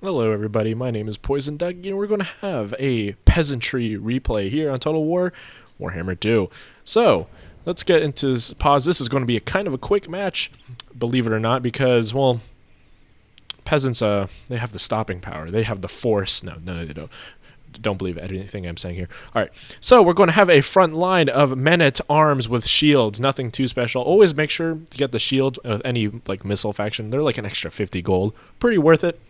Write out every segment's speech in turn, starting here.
Hello everybody, my name is Poison Doug, and we're going to have a peasantry replay here on Total War, Warhammer 2. So, let's get into this pause. This is going to be a kind of a quick match, believe it or not, because, well, peasants, they have the stopping power. They have the force. No, they don't. Don't believe anything I'm saying here. Alright, so we're going to have a front line of men-at-arms with shields. Nothing too special. Always make sure to get the shield with any, like, missile faction. They're like an extra 50 gold. Pretty worth it.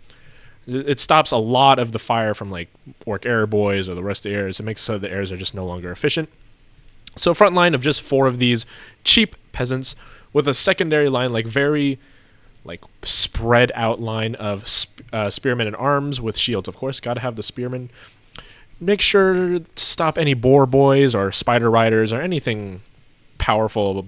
It stops a lot of the fire from like orc air boys or the rest of the airs. It makes so the airs are just no longer efficient. So front line of just 4 of these cheap peasants with a secondary line, like very like spread out line of spearmen and arms with shields. Of course, got to have the spearmen. Make sure to stop any boar boys or spider riders or anything powerful,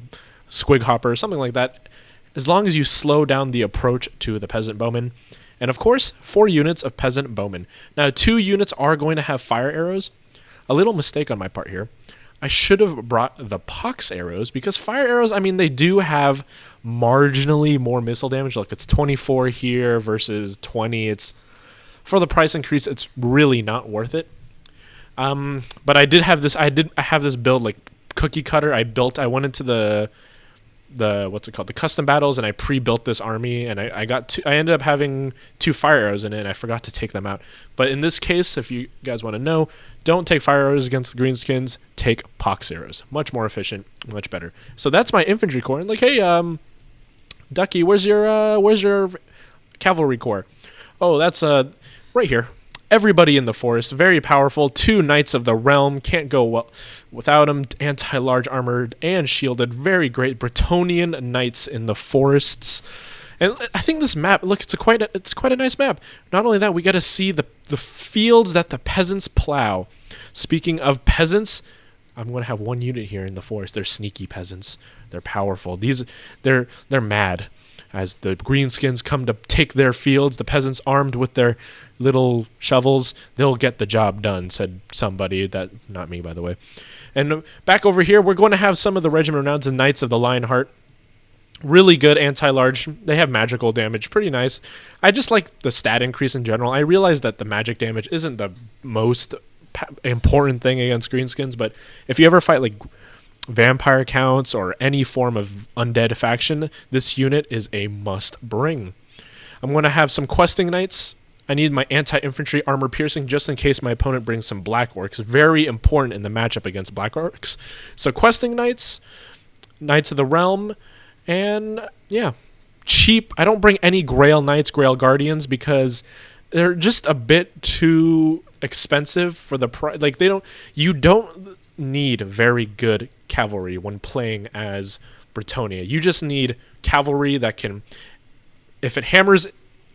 squig hoppers, something like that. As long as you slow down the approach to the peasant bowmen. And of course, 4 units of peasant bowmen. Now, 2 units are going to have fire arrows. A little mistake on my part here. I should have brought the pox arrows, because fire arrows, I mean, they do have marginally more missile damage. Look, it's 24 here versus 20. It's for the price increase, it's really not worth it. But I did have this. I have this build like cookie cutter. I went into the what's it called, the custom battles, and I pre-built this army, and I ended up having 2 fire arrows in it, and I forgot to take them out. But in this case, if you guys want to know, don't take fire arrows against the greenskins, take pox arrows. Much more efficient, much better. So that's my infantry corps. And like, hey, Ducky, where's your cavalry corps? Oh, that's right here. Everybody in the forest, very powerful. 2 Knights of the Realm, can't go well without them. Anti-large armored and shielded, very great Bretonnian knights in the forests. And I think this map, look, it's quite a nice map. Not only that, we got to see the fields that the peasants plow. Speaking of peasants, I'm going to have 1 unit here in the forest. They're sneaky peasants. They're powerful. They're mad. As the greenskins come to take their fields, the peasants armed with their little shovels, they'll get the job done, said somebody. That, not me, by the way. And back over here, we're going to have some of the regiment renowned, the Knights of the Lionheart. Really good anti-large. They have magical damage. Pretty nice. I just like the stat increase in general. I realize that the magic damage isn't the most important thing against greenskins, but if you ever fight like vampire counts or any form of undead faction, this unit is a must bring. I'm going to have some questing knights. I need my anti-infantry armor piercing just in case my opponent brings some black orcs. Very important in the matchup against black orcs. So questing knights, Knights of the Realm, and yeah, cheap. I don't bring any Grail Knights, Grail Guardians, because they're just a bit too expensive for the price. Like you don't need very good cavalry when playing as Bretonnia. You just need cavalry that can, if it hammers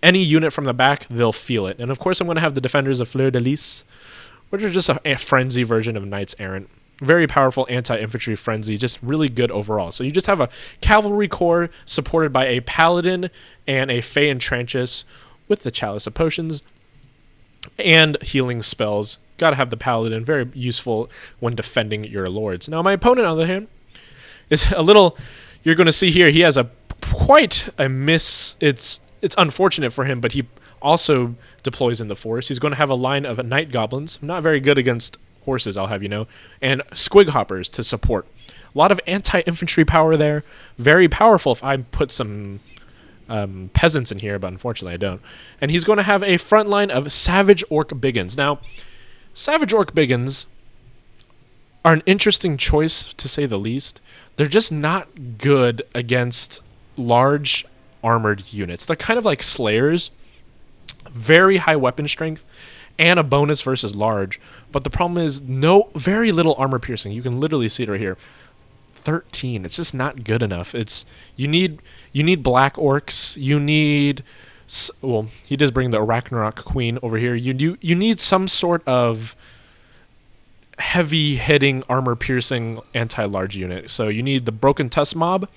any unit from the back, they'll feel it. And of course, I'm going to have the Defenders of Fleur de Lis, which are just a frenzy version of Knights Errant. Very powerful anti-infantry frenzy, just really good overall. So you just have a cavalry corps supported by a paladin and a Fey Entranchus with the Chalice of Potions and healing spells. Gotta have the paladin, very useful when defending your lords. Now my opponent, on the other hand, is a little, you're going to see here, he has quite a miss. It's unfortunate for him, but he also deploys in the forest. He's going to have a line of night goblins, not very good against horses, I'll have you know, and squig hoppers to support. A lot of anti-infantry power there. Very powerful if I put some peasants in here, but unfortunately I don't. And he's going to have a front line of savage orc biggins. Now, savage orc biggins are an interesting choice, to say the least. They're just not good against large armored units. They're kind of like slayers. Very high weapon strength and a bonus versus large. But the problem is very little armor piercing. You can literally see it right here. 13. It's just not good enough. You need black orcs. You need, well, he does bring the Ragnarok Queen over here. You need some sort of heavy hitting armor piercing anti-large unit. So you need the Broken Tusk Mob.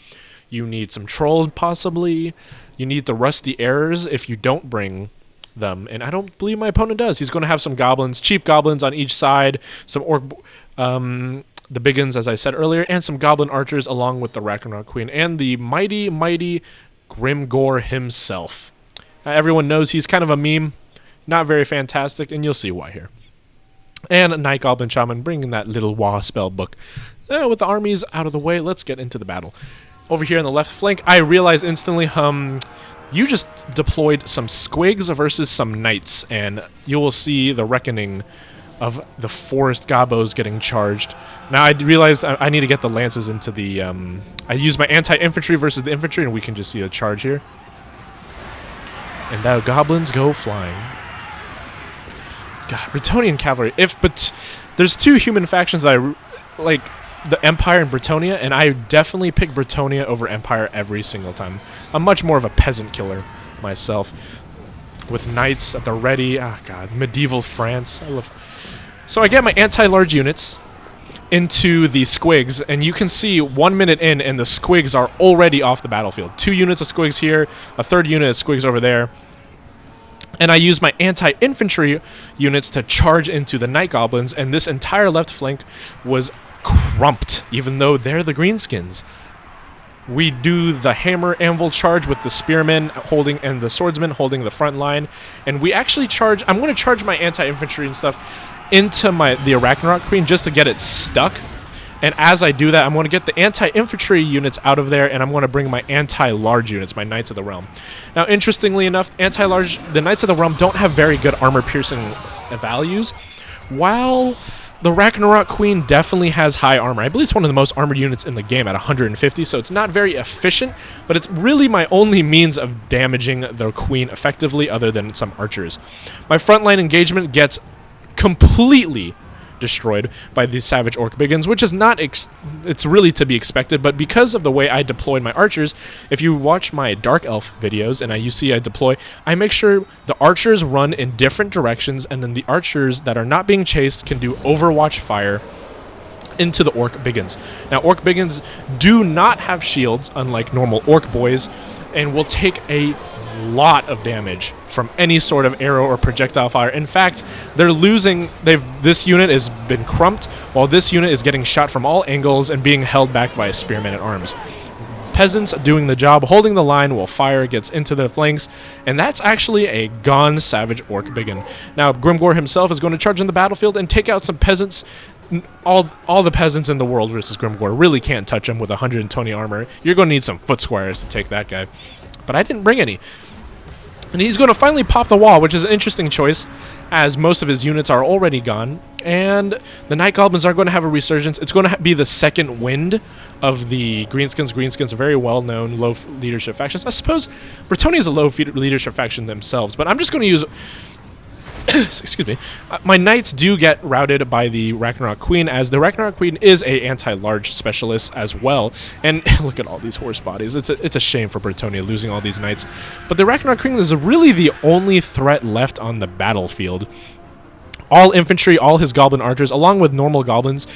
You need some trolls possibly. You need the Rusty Errors if you don't bring them, and I don't believe my opponent does. He's going to have some goblins, cheap goblins on each side, some orc, the biggins, as I said earlier, and some goblin archers along with the Ragnarok Queen and the mighty Grimgore himself. Everyone knows he's kind of a meme. Not very fantastic, and you'll see why here. And a Night Goblin Shaman bringing that little Wah spell book. With the armies out of the way, let's get into the battle. Over here on the left flank, I realize instantly, you just deployed some squigs versus some knights, and you will see the reckoning of the forest gobos getting charged. Now I realized I need to get the lances into the, I use my anti-infantry versus the infantry, and we can just see a charge here. And the goblins go flying. God, Bretonnian cavalry. But there's two human factions that I like, the Empire and Bretonnia, and I definitely pick Bretonnia over Empire every single time. I'm much more of a peasant killer myself, with knights at the ready. Ah, God, medieval France. So I get my anti-large units into the squigs, and you can see 1 minute in, and the squigs are already off the battlefield. 2 units of squigs here, a 3rd unit of squigs over there. And I use my anti-infantry units to charge into the Night Goblins, and this entire left flank was crumped, even though they're the Greenskins. We do the hammer anvil charge with the spearmen holding and the swordsmen holding the front line, and we actually charge. I'm going to charge my anti-infantry and stuff into the Arachnarok Queen just to get it stuck. And as I do that, I'm going to get the anti-infantry units out of there, and I'm going to bring my anti-large units, my Knights of the Realm. Now, interestingly enough, the Knights of the Realm don't have very good armor-piercing values, while the Ragnarok Queen definitely has high armor. I believe it's one of the most armored units in the game at 150, so it's not very efficient, but it's really my only means of damaging the Queen effectively, other than some archers. My frontline engagement gets completely destroyed by these savage orc biggins, which is not it's really to be expected, but because of the way I deployed my archers, if you watch my dark elf videos and you see I deploy, I make sure the archers run in different directions, and then the archers that are not being chased can do overwatch fire into the orc biggins. Now, orc biggins do not have shields, unlike normal orc boys, and will take a lot of damage from any sort of arrow or projectile fire. In fact, they're losing. This unit has been crumped, while this unit is getting shot from all angles and being held back by a spearman at arms. Peasants doing the job, holding the line while fire gets into the flanks, and that's actually a gone savage orc biggin. Now, Grimgor himself is going to charge in the battlefield and take out some peasants. All the peasants in the world versus Grimgor really can't touch him with 120 armor. You're going to need some foot squires to take that guy. But I didn't bring any. And he's going to finally pop the wall, which is an interesting choice, as most of his units are already gone. And the Night Goblins are going to have a resurgence. It's going to be the second wind of the Greenskins. Greenskins are very well-known low leadership factions. I suppose Bretonnia is a low leadership faction themselves, but I'm just going to use... excuse me. My knights do get routed by the Ragnarok Queen, as the Ragnarok Queen is a anti-large specialist as well. And look at all these horse bodies. It's a shame for Bretonnia losing all these knights. But the Ragnarok Queen is really the only threat left on the battlefield. All infantry, all his goblin archers, along with normal goblins.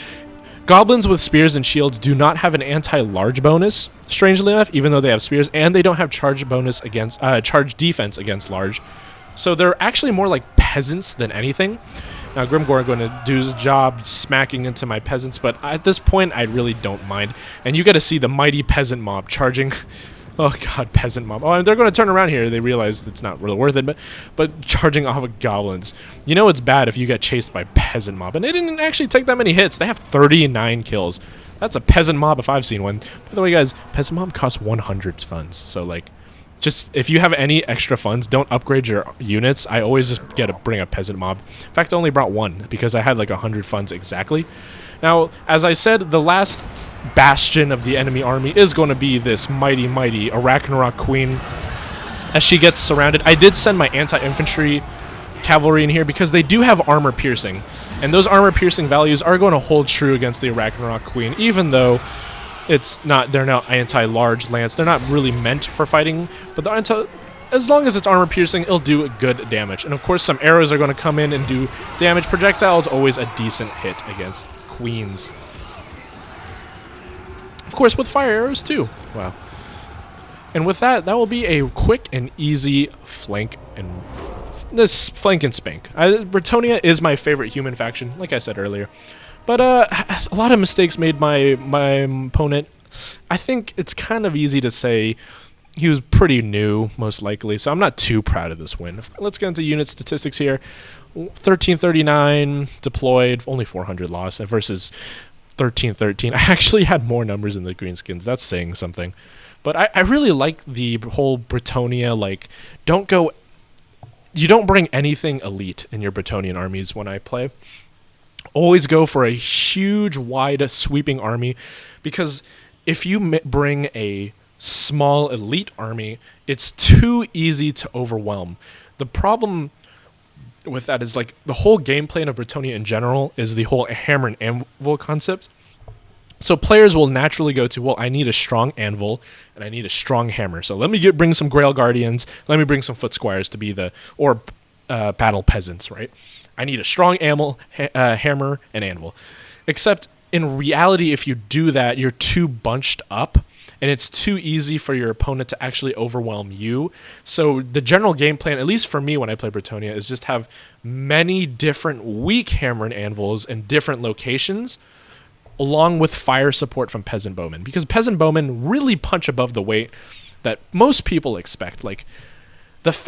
Goblins with spears and shields do not have an anti-large bonus, strangely enough, even though they have spears, and they don't have charge bonus against charge defense against large. So they're actually more like peasants than anything. Now, Grimgor is going to do his job smacking into my peasants, but at this point, I really don't mind. And you get to see the mighty peasant mob charging. Oh, God, peasant mob. Oh, and they're going to turn around here. They realize it's not really worth it, but charging off of goblins. You know it's bad if you get chased by peasant mob. And they didn't actually take that many hits. They have 39 kills. That's a peasant mob if I've seen one. By the way, guys, peasant mob costs 100 funds. So, like... just if you have any extra funds, don't upgrade your units. I always just get to bring a peasant mob. In fact, I only brought one because I had like 100 funds exactly. Now, as I said, the last bastion of the enemy army is going to be this mighty, mighty Arachnarok Queen. As she gets surrounded, I did send my anti-infantry cavalry in here because they do have armor piercing. And those armor piercing values are going to hold true against the Arachnarok Queen, even though... they're not anti-large lance. They're not really meant for fighting, but as long as it's armor piercing, it'll do good damage. And of course, some arrows are going to come in and do damage. Projectile is always a decent hit against queens. Of course, with fire arrows too. Wow. And with that will be a quick and easy flank and spank. Bretonnia is my favorite human faction, like I said earlier. But a lot of mistakes made my opponent. I think it's kind of easy to say he was pretty new, most likely, so I'm not too proud of this win. Let's get into unit statistics here. 1339 deployed, only 400 lost versus 1313. I actually had more numbers in the Greenskins. That's saying something. But I really like the whole Bretonnia, like, you don't bring anything elite in your Bretonnian armies when I play. Always go for a huge, wide, sweeping army, because if you bring a small elite army, it's too easy to overwhelm. The problem with that is, like, the whole game plan of Bretonnia in general is the whole hammer and anvil concept. So players will naturally go to, well, I need a strong anvil and I need a strong hammer. So let me bring some Grail Guardians, let me bring some Foot Squires to be battle peasants, right? I need a strong hammer and anvil. Except in reality, if you do that, you're too bunched up, and it's too easy for your opponent to actually overwhelm you. So the general game plan, at least for me when I play Bretonnia, is just have many different weak hammer and anvils in different locations, along with fire support from peasant bowmen. Because peasant bowmen really punch above the weight that most people expect. Like, if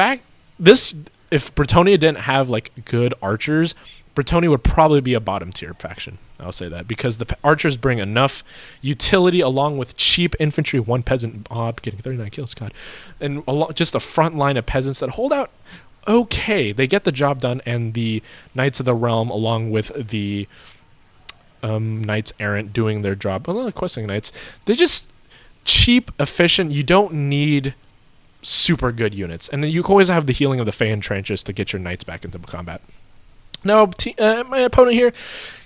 Bretonnia didn't have, like, good archers, Bretonnia would probably be a bottom tier faction. I'll say that, because the archers bring enough utility along with cheap infantry, one peasant mob getting 39 kills, God, and just a front line of peasants that hold out okay. They get the job done, and the Knights of the Realm, along with the Knights Errant doing their job. Well, the questing Knights, they're just cheap, efficient. You don't need super good units, and then you always have the healing of the Fan Trenches to get your Knights back into combat. Now, my opponent here,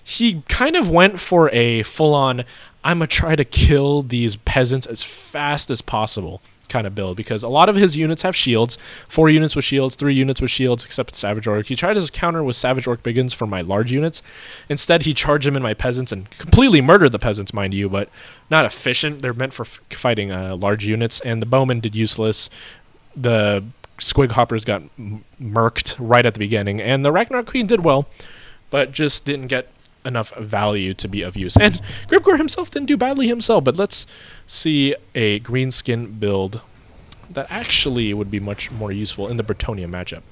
he kind of went for a full-on, I'm going to try to kill these peasants as fast as possible kind of build, because a lot of his units have shields, 4 units with shields, 3 units with shields, except Savage Orc. He tried his counter with Savage Orc Biggins for my large units. Instead, he charged them in my peasants and completely murdered the peasants, mind you, but not efficient. They're meant for fighting large units, and the bowmen did useless. The Squig Hoppers got murked right at the beginning, and the Ragnarok Queen did well, but just didn't get enough value to be of use. And Gripgore himself didn't do badly himself, but let's see a greenskin build that actually would be much more useful in the Bretonnia matchup.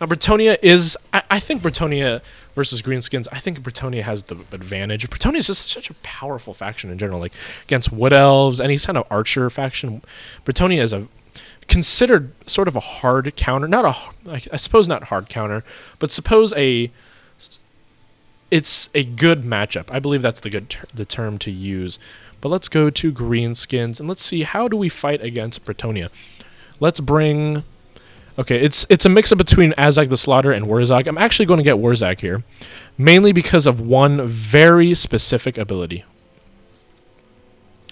Now, Bretonnia is, I think Bretonnia versus Greenskins, I think Bretonnia has the advantage. Bretonnia is just such a powerful faction in general, like against Wood Elves, any kind of archer faction. Bretonnia is considered sort of a hard counter, I suppose not hard counter, but suppose it's a good matchup. I believe that's the term to use. But let's go to Greenskins and let's see, how do we fight against Bretonnia? Let's bring, okay, it's a mix-up between Azag the Slaughter and Wurzag. I'm actually going to get Wurzag here, mainly because of one very specific ability.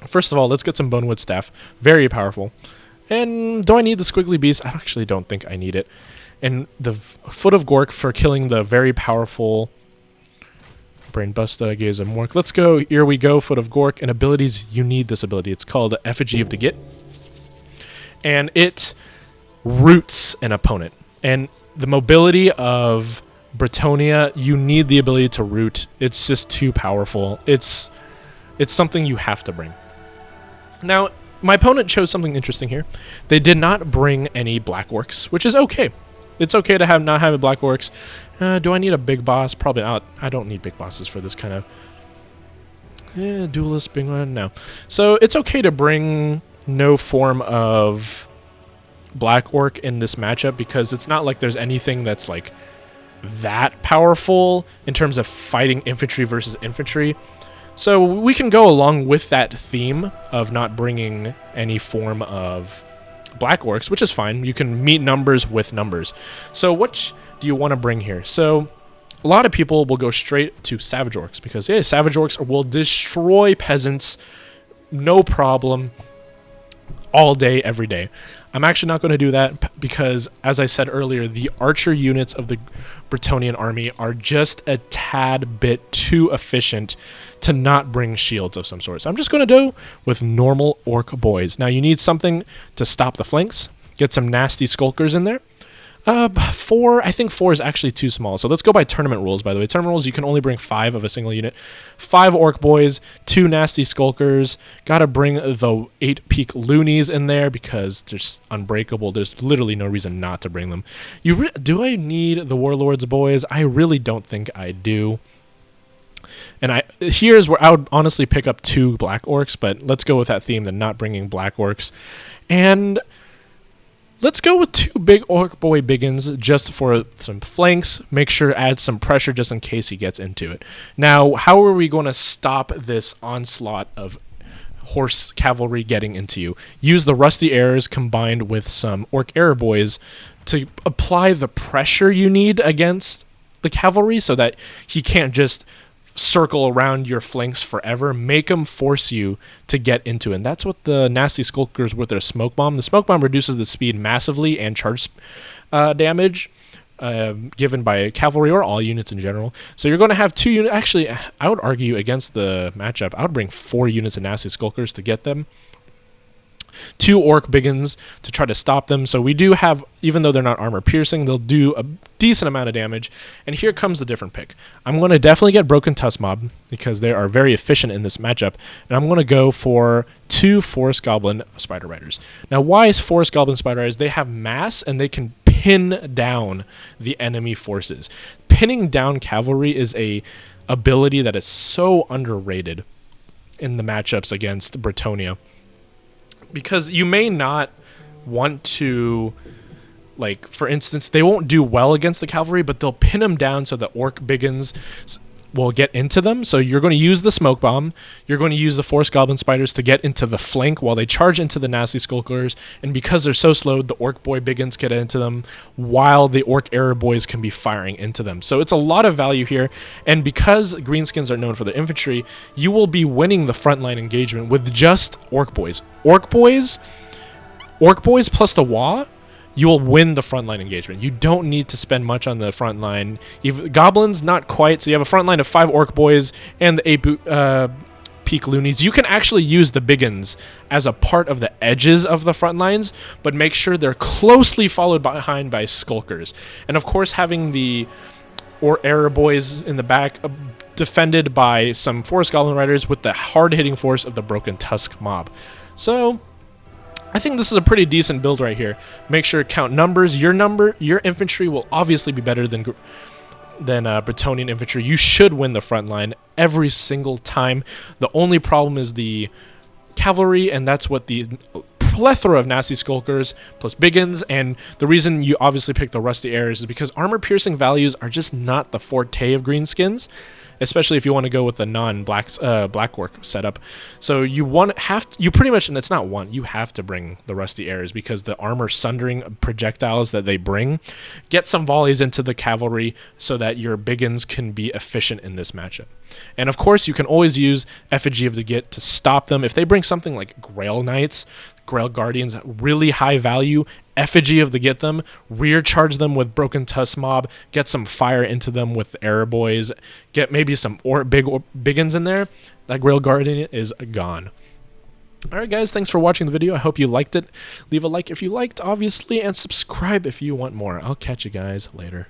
First of all, let's get some Bonewood Staff, very powerful. And do I need the Squiggly Beast? I actually don't think I need it. And the Foot of Gork for killing the very powerful Brain Busta, Gaze of Mork. Let's go. Here we go. Foot of Gork. And abilities, you need this ability. It's called Effigy of the Git. And it roots an opponent. And the mobility of Bretonnia, you need the ability to root. It's just too powerful. It's something you have to bring. Now, my opponent chose something interesting here. They did not bring any Black Orcs, which is okay. It's okay to not have Black Orcs. Do I need a big boss? Probably not. I don't need big bosses for this kind of duelist big one. No. So it's okay to bring no form of Black Orc in this matchup, because it's not like there's anything that's like that powerful in terms of fighting infantry versus infantry. So we can go along with that theme of not bringing any form of Black Orcs, which is fine. You can meet numbers with numbers. So what do you want to bring here? So a lot of people will go straight to Savage Orcs, because Savage Orcs will destroy peasants, no problem, all day, every day. I'm actually not going to do that, because, as I said earlier, the archer units of the Bretonnian army are just a tad bit too efficient to not bring shields of some sort. So I'm just going to go with normal orc boys. Now, you need something to stop the flanks. Get some nasty skulkers in there. 4. I think 4 is actually too small. So let's go by tournament rules, by the way. Tournament rules, you can only bring 5 of a single unit. 5 orc boys, 2 nasty skulkers. Gotta bring the 8 peak loonies in there because they're just unbreakable. There's literally no reason not to bring them. Do I need the warlords boys? I really don't think I do. And here's where I would honestly pick up 2 black orcs, but let's go with that theme, then not bringing black orcs. And let's go with 2 big orc boy biggins just for some flanks. Make sure to add some pressure just in case he gets into it. Now, how are we going to stop this onslaught of horse cavalry getting into you? Use the rusty arrows combined with some orc arrow boys to apply the pressure you need against the cavalry so that he can't just circle around your flanks forever. Make them force you to get into it. And that's what the nasty skulkers with their smoke bomb. The smoke bomb reduces the speed massively and charge damage given by cavalry or all units in general. So you're going to have 2 units. Actually, I would argue against the matchup, I would bring 4 units of nasty skulkers to get them. 2 orc biggins to try to stop them. So we do have, even though they're not armor piercing, they'll do a decent amount of damage. And here comes the different pick. I'm going to definitely get Broken Tusk Mob because they are very efficient in this matchup. And I'm going to go for 2 Forest Goblin Spider Riders. Now, why is Forest Goblin Spider Riders? They have mass and they can pin down the enemy forces. Pinning down cavalry is a ability that is so underrated in the matchups against Bretonnia. Because you may not want to, like, for instance, they won't do well against the cavalry, but they'll pin them down so the orc biggins will get into them. So you're going to use the smoke bomb. You're going to use the forest goblin spiders to get into the flank while they charge into the nasty skulkers. And because they're so slowed, the orc boy biggins get into them while the orc arrow boys can be firing into them. So it's a lot of value here. And because greenskins are known for their infantry, you will be winning the frontline engagement with just orc boys. Orc boys plus the Wa, you will win the frontline engagement. You don't need to spend much on the front line. Goblins, not quite. So you have a front line of 5 orc boys and the 8 peak loonies. You can actually use the biggins as a part of the edges of the front lines, but make sure they're closely followed behind by skulkers. And of course, having the arrow boys in the back defended by some forest goblin riders with the hard-hitting force of the Broken Tusk Mob. So I think this is a pretty decent build right here. Make sure to count numbers. Your infantry will obviously be better than Bretonnian infantry. You should win the front line every single time. The only problem is the cavalry, and that's what the plethora of nasty skulkers plus biggins, and the reason you obviously pick the rusty arrows is because armor piercing values are just not the forte of greenskins, especially if you want to go with the black orc setup. So you pretty much, and it's not one, you have to bring the rusty arrows because the armor sundering projectiles that they bring get some volleys into the cavalry so that your biggins can be efficient in this matchup. And of course, you can always use Effigy of the Git to stop them. If they bring something like Grail Knights, Grail Guardians, really high value, Effigy of the Git them, rear charge them with Broken Tusk Mob, get some fire into them with Arrow Boys, get maybe some biggins in there, that Grail Guardian is gone. Alright guys, thanks for watching the video. I hope you liked it. Leave a like if you liked, obviously, and subscribe if you want more. I'll catch you guys later.